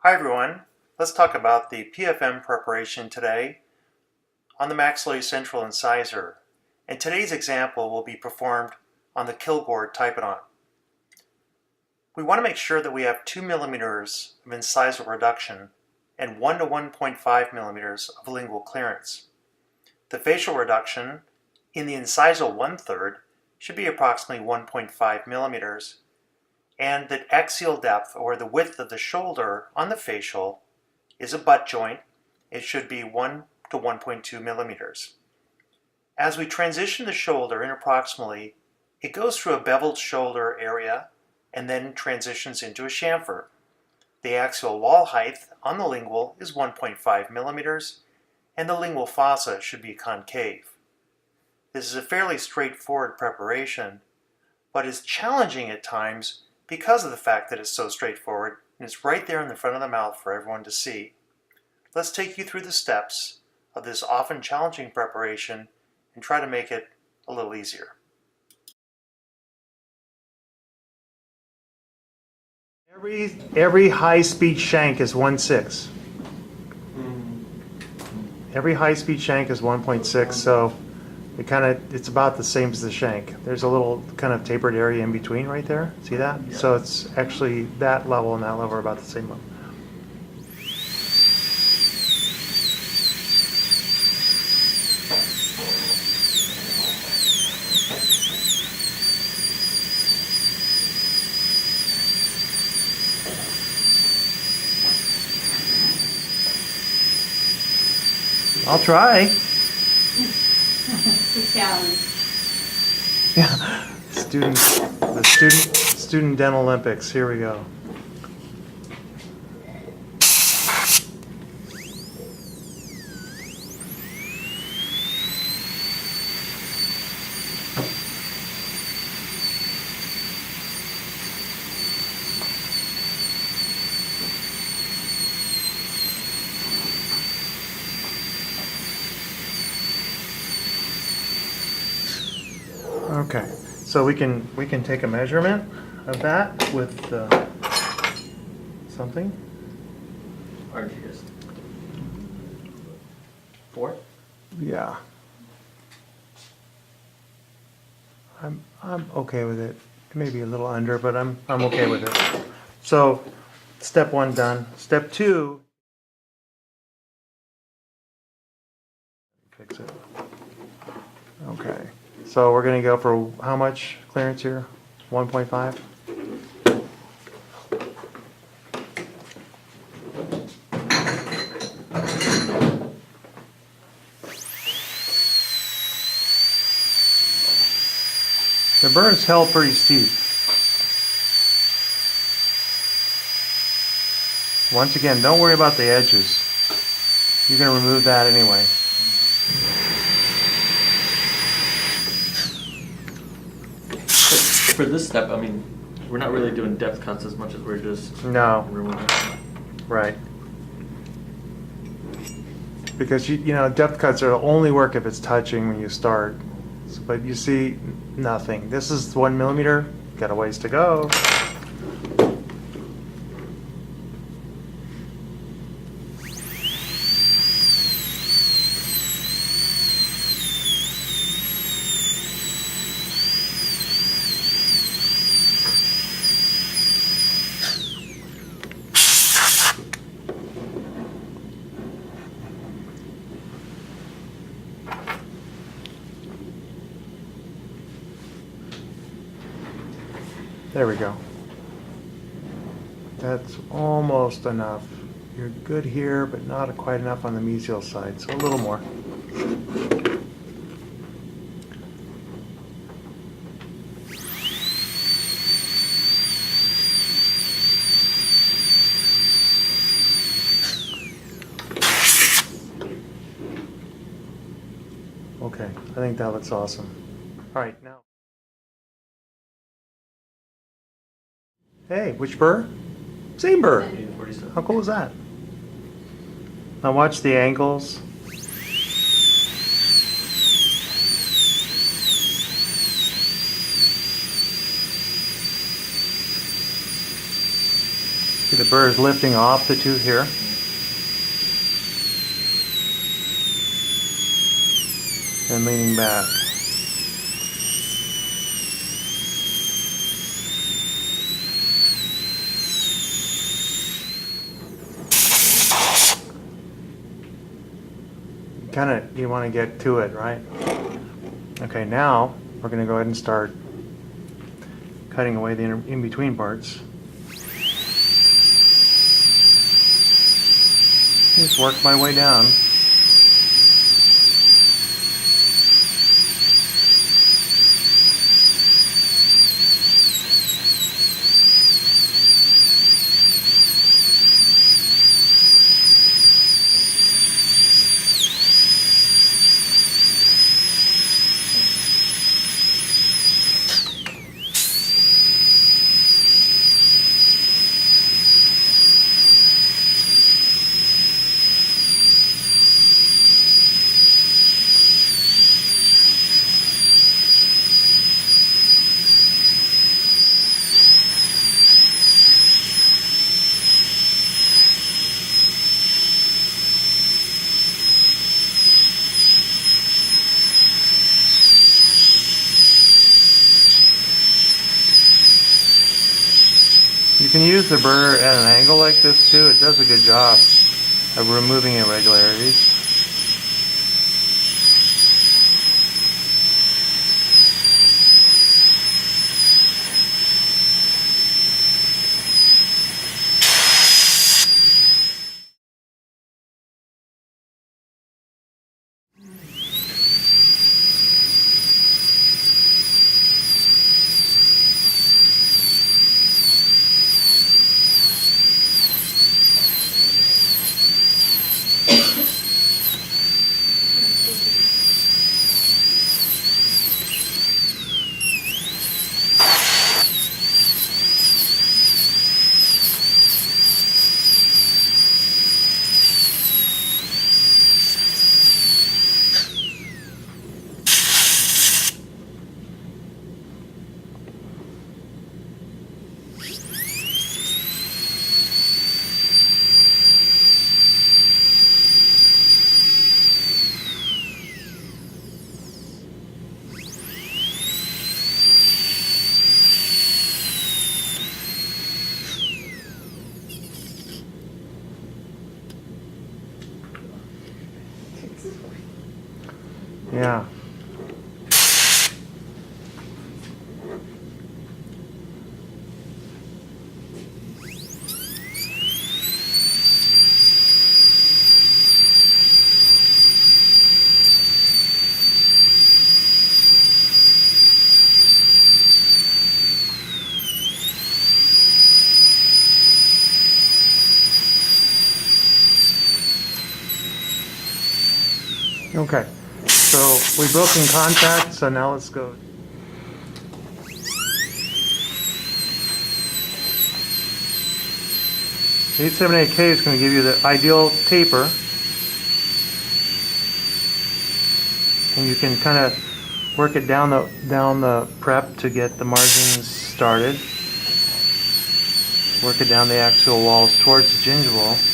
Hi everyone, let's talk about the PFM preparation today on the maxillary central incisor. And today's example will be performed on the Kilgore typodont. We want to make sure that we have 2 millimeters of incisal reduction and 1 to 1.5 millimeters of lingual clearance. The facial reduction in the incisal 1/3 should be approximately 1.5 millimeters. And the axial depth, or the width of the shoulder on the facial, is a butt joint. It should be 1 to 1.2 millimeters. As we transition the shoulder interproximally, it goes through a beveled shoulder area and then transitions into a chamfer. The axial wall height on the lingual is 1.5 millimeters, and the lingual fossa should be concave. This is a fairly straightforward preparation, but is challenging at times because of the fact that it's so straightforward and it's right there in the front of the mouth for everyone to see. Let's take you through the steps of this often challenging preparation and try to make it a little easier. Every high-speed shank is 1/6. Every high-speed shank is 1.6, so it's about the same as the shank. There's a little kind of tapered area in between right there. See that? Yeah. So it's actually that level and that level are about the same level. I'll try. The challenge. Yeah, student dental Olympics. Here we go. Okay, so we can take a measurement of that with something. RGS. 4? Yeah. I'm okay with it. It may be a little under, but I'm okay with it. So step 1 done. Step 2. Fix it. Okay. So we're going to go for how much clearance here? 1.5? The burn's held pretty steep. Once again, don't worry about the edges. You're going to remove that anyway. For this step, I mean, we're not really doing depth cuts as much as we're just removing. Right. Because you know depth cuts are only work if it's touching when you start. But you see nothing. This is 1 millimeter. Got a ways to go. There we go. That's almost enough. You're good here, but not quite enough on the mesial side, so a little more. Okay, I think that looks awesome. All right, now. Hey, which burr? Same burr. How cool is that? Now watch the angles. See the burr is lifting off the tooth here. And leaning back. You want to get to it, right? Okay, now we're going to go ahead and start cutting away the in-between parts. Just work my way down. You can use the burr at an angle like this too. It does a good job of removing irregularities. Yeah. Okay, so we broke in contact, so now let's go. The 878K is going to give you the ideal taper, and you can kind of work it down the prep to get the margins started. Work it down the axial walls towards the gingival.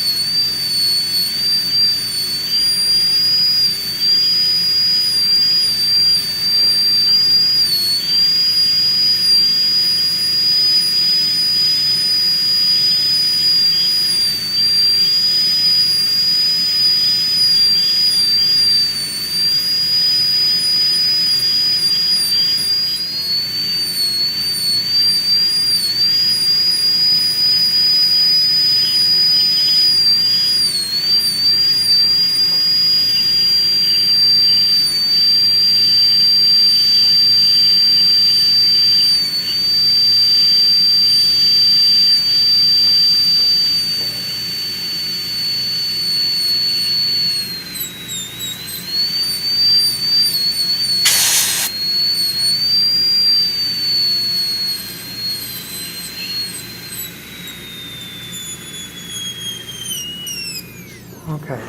Okay,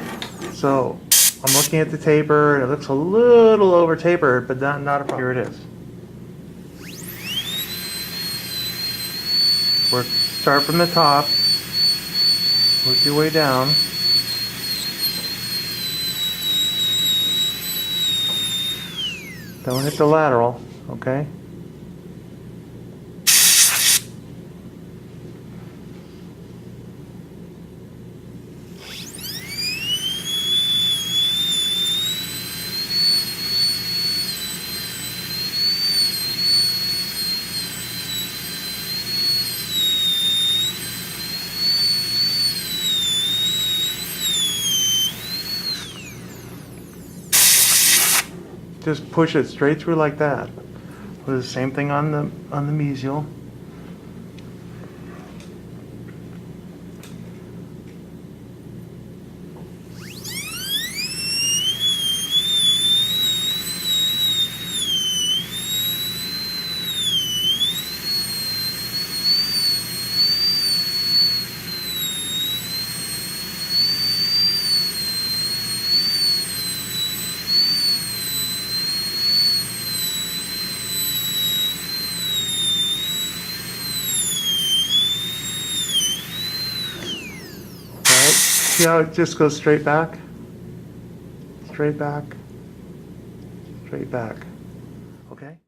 so I'm looking at the taper, and it looks a little over tapered, but not a problem. Here it is. Start from the top, Work your way down. Don't hit the lateral, okay? Just push it straight through like that. Do the same thing on the mesial. See how it just goes straight back? Straight back. Straight back. Okay?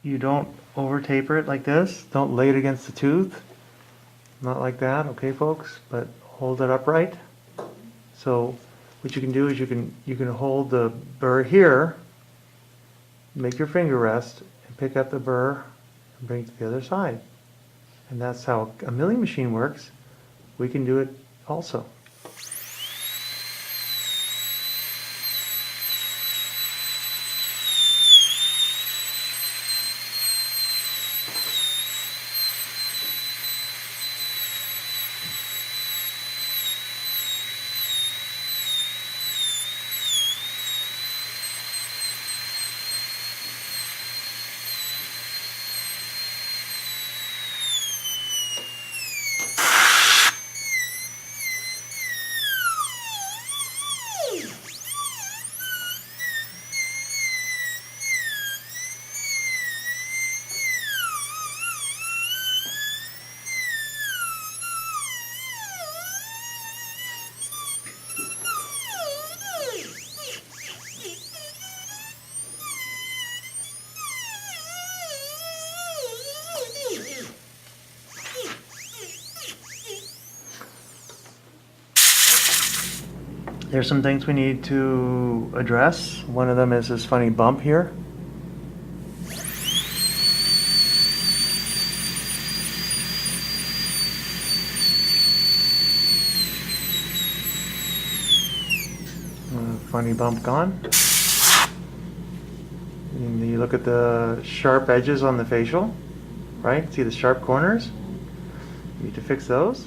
You don't over taper it like this. Don't lay it against the tooth. Not like that, okay folks? But hold it upright. So what you can do is you can hold the burr here, make your finger rest, and pick up the burr and bring it to the other side. And that's how a milling machine works. We can do it also. There's some things we need to address. One of them is this funny bump here. Funny bump gone. And you look at the sharp edges on the facial, right? See the sharp corners? You need to fix those.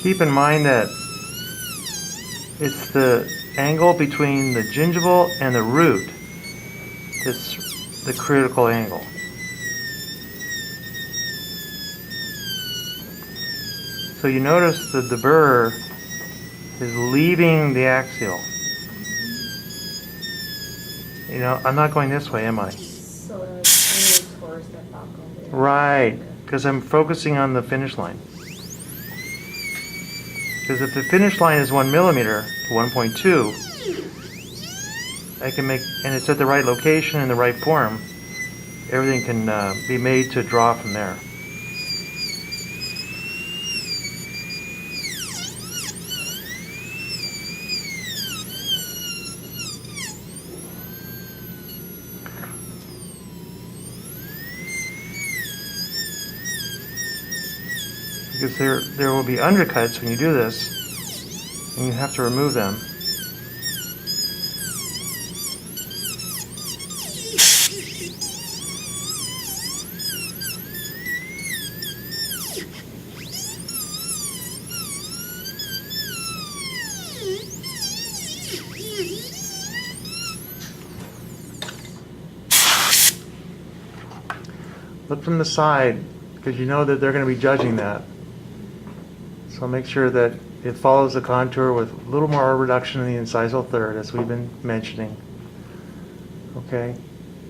Keep in mind that it's the angle between the gingival and the root that's the critical angle. So you notice that the burr is leaving the axial. You know, I'm not going this way, am I? So I need to force that back on there. Right, because I'm focusing on the finish line. Because if the finish line is 1 millimeter to 1.2, I can make, and it's at the right location in the right form, everything can be made to draw from there. because there will be undercuts when you do this, and you have to remove them. Look from the side, because you know that they're going to be judging that. So make sure that it follows the contour with a little more reduction in the incisal third, as we've been mentioning. Okay,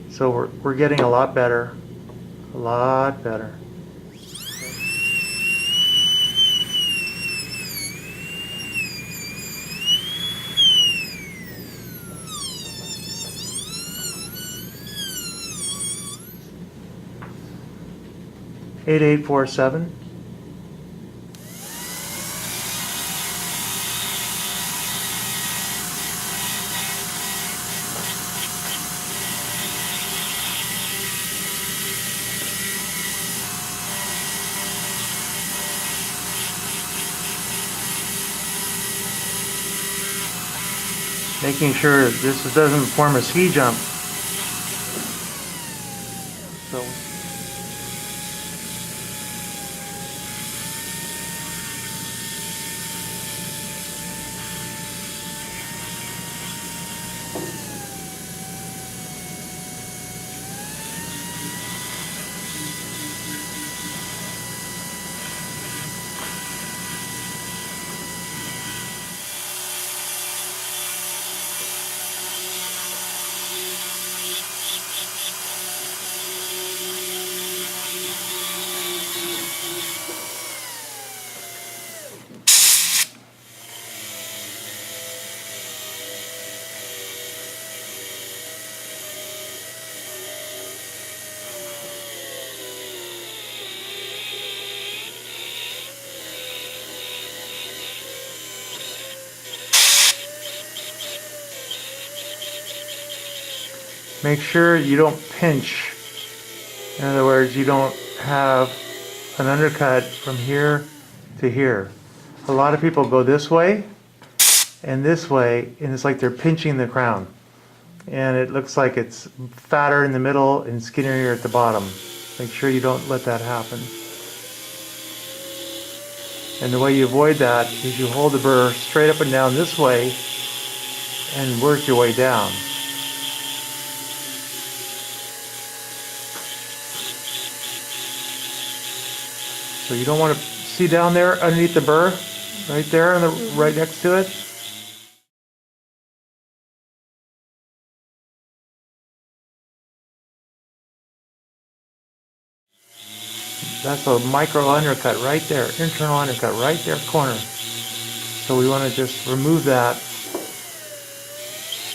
so we're getting a lot better, a lot better. 8847. Making sure this doesn't form a ski jump. So make sure you don't pinch. In other words, you don't have an undercut from here to here. A lot of people go this way and this way, and it's like they're pinching the crown. And it looks like it's fatter in the middle and skinnier at the bottom. Make sure you don't let that happen. And the way you avoid that is you hold the burr straight up and down this way and work your way down. So you don't want to see down there underneath the burr, right there, right next to it. That's a micro undercut right there, internal undercut right there, corner. So we want to just remove that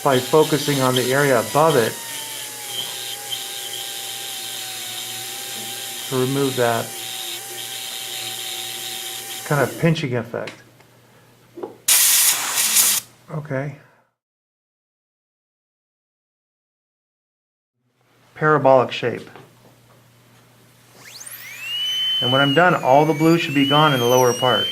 by focusing on the area above it to remove that kind of pinching effect. Okay. Parabolic shape. And when I'm done, all the blue should be gone in the lower part.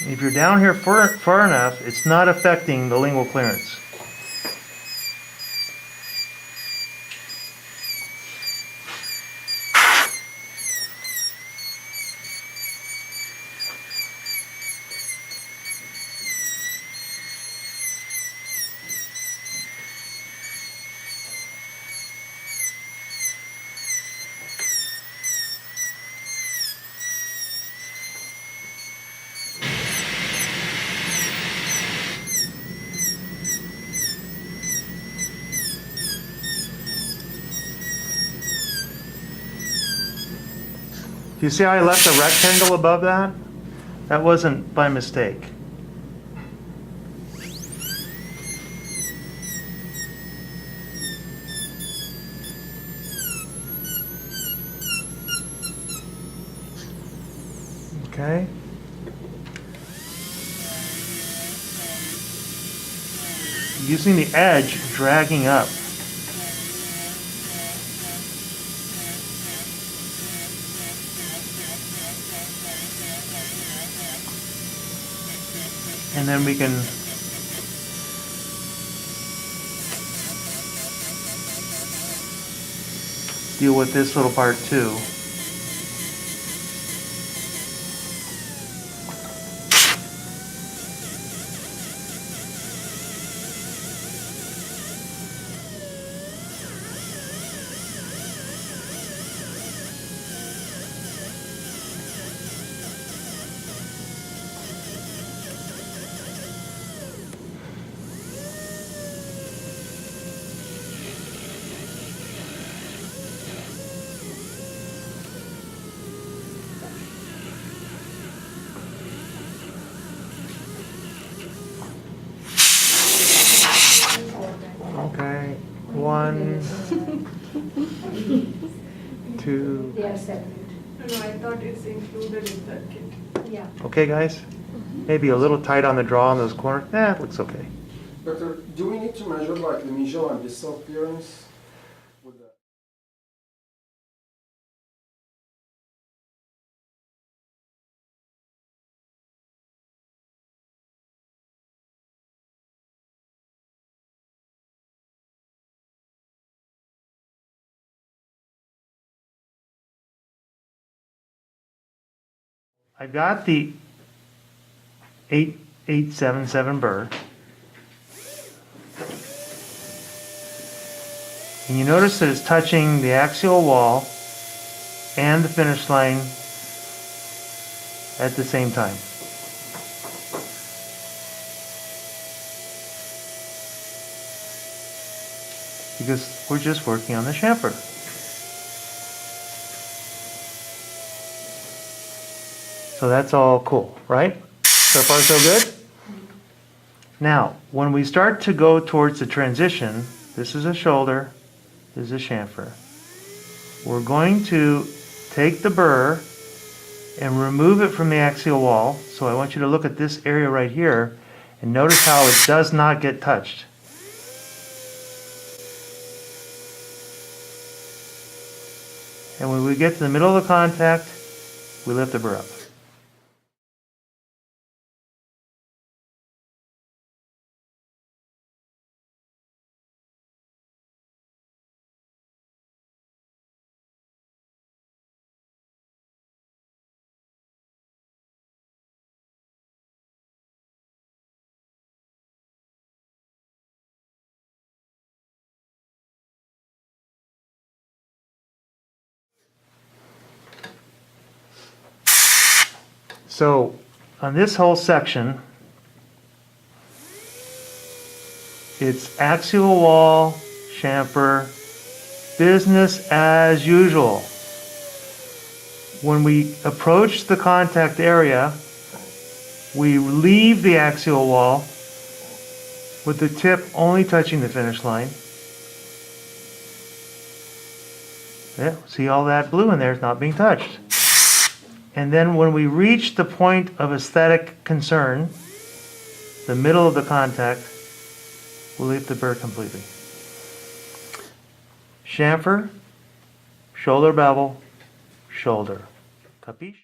If you're down here far enough, it's not affecting the lingual clearance. You see how I left a rectangle above that? That wasn't by mistake. Okay. using the edge dragging up. And then we can deal with this little part too. Okay, 1, 2. They are separate. No, I thought it's included in the kit. Yeah. Okay, guys? Maybe a little tight on the draw on those corners. It looks okay. Doctor, do we need to measure like the mesial and distal appearance with the... I've got the 8877 burr. And you notice that it's touching the axial wall and the finish line at the same time. Because we're just working on the chamfer. So that's all cool, right? So far so good? Now, when we start to go towards the transition, this is a shoulder, this is a chamfer. We're going to take the burr and remove it from the axial wall. So I want you to look at this area right here and notice how it does not get touched. And when we get to the middle of the contact, we lift the burr up. So on this whole section, it's axial wall, chamfer, business as usual. When we approach the contact area, we leave the axial wall with the tip only touching the finish line. Yeah, see all that blue in there is not being touched. And then when we reach the point of aesthetic concern, the middle of the contact, we'll lift the burr completely. Chamfer, shoulder bevel, shoulder. Capiche?